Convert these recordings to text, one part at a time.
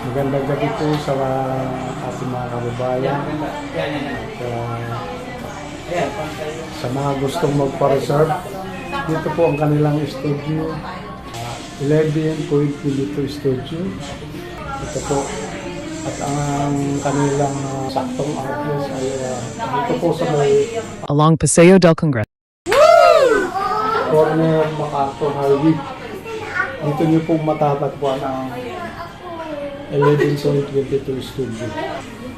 Magandang gabi po sa ating mga kababayan. At, sa mga gustong magpa-reserve, dito po ang kanilang studio. 11.22 studio. Ito po. At ang kanilang saktong address ay dito po sa may along Paseo del Congreso. corner MacArthur Highway. Dito niyo po matatagpuan ang 11.22 studio.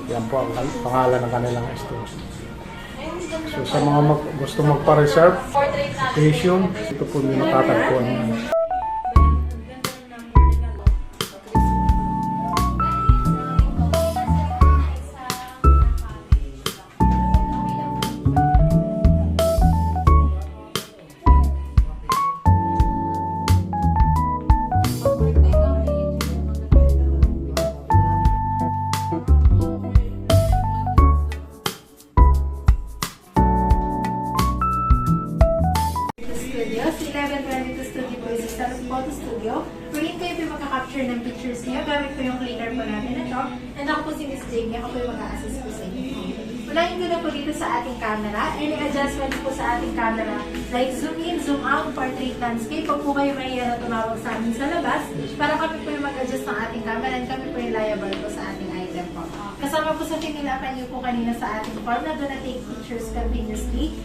Yan po ang pangalan ng kanilang studio. So sa mga gusto magpa-reserve, location, ito po niyo matatagpuan. Studio. Si 1122 Studio po is isang photo studio. Wherein kayo po magka-capture ng pictures niyo gamit po yung cleaner po natin na ito. And ako po si Miss Jamie. Ako po yung mag-a-assist po sa inyo. Ulayin ko na po dito sa ating camera. Any adjustments po sa ating camera like zoom in, zoom out, portrait landscape. Pag po kayo may tumawag sa amin sa labas para kami po yung mag-adjust ng ating camera and kami po yung liable po sa ating item po. Kasama po sa pinilapan niyo po kanina sa ating form na doon na take pictures continuously.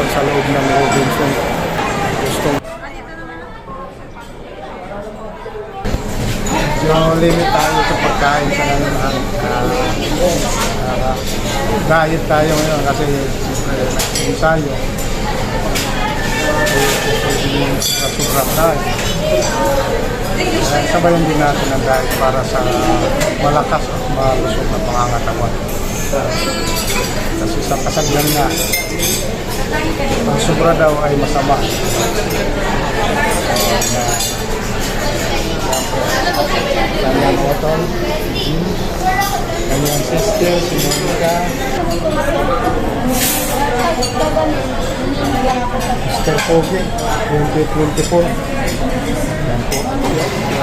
sa loob ng Robinson. Gustong so, limit tayo sa pagkain sa ngayon. Diet tayo ngayon kasi siyempre nag-ensayo. Sobrang diet. Sabayan din natin ang diet para sa malakas at malusog na pangangatawan. Kasi sa kasaglan na, ang sobra daw ay masama. Kanyang otol, kanyang sister, si Monica, Mr. Pogi, 2024. Yan po.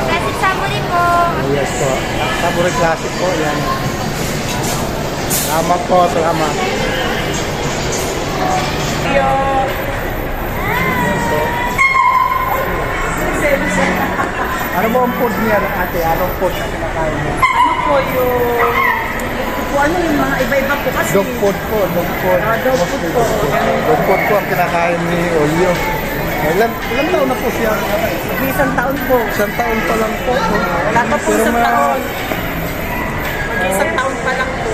Classic Saburi po. Yes po. Saburi Classic po. Yan. Salamat po. Salamat. Yes po. Ano mo ang food niya, ate? Anong food na kinakain niya? Ano po ano yung mga iba-iba po kasi. Dog food po. Dog food. Dog food po. Dog food po ang kinakain ni Olio. Ilan taon na po siya? Mag-isang taon po. Isang taon pa lang po. Wala pa po Pero isang ma- taon. Mag-isang taon pa lang po.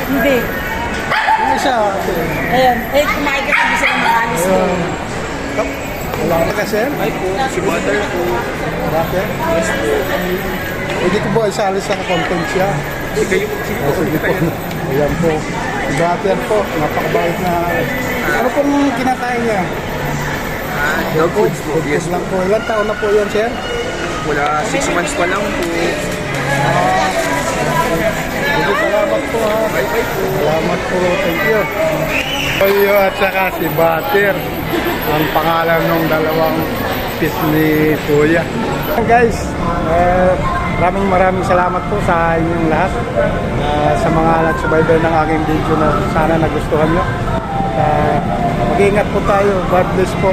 Hindi. Yung isa, ate. Ayan. Kumain ka hindi sila makalis po. Wala ka kasi? Ay po, si Butter po. Butter? Yes po. Dito po, isalis sa content siya. Sige po. Ayan po. Butter po, napakabait na. Ano pong kinakain niya? Dog foods po. Food Yes lang po. Ilan taon na po yan, sir? Wala 6 months pa lang po. Sige, salamat po ha. Bye-bye po. Salamat po. Thank you. Oyo at saka si Butter. Ang pangalan ng dalawang pit ni Kuya. Guys, maraming salamat po sa inyong lahat. Sa mga nagsubaybay ng aking video na sana nagustuhan nyo. Mag-iingat po tayo. God bless po.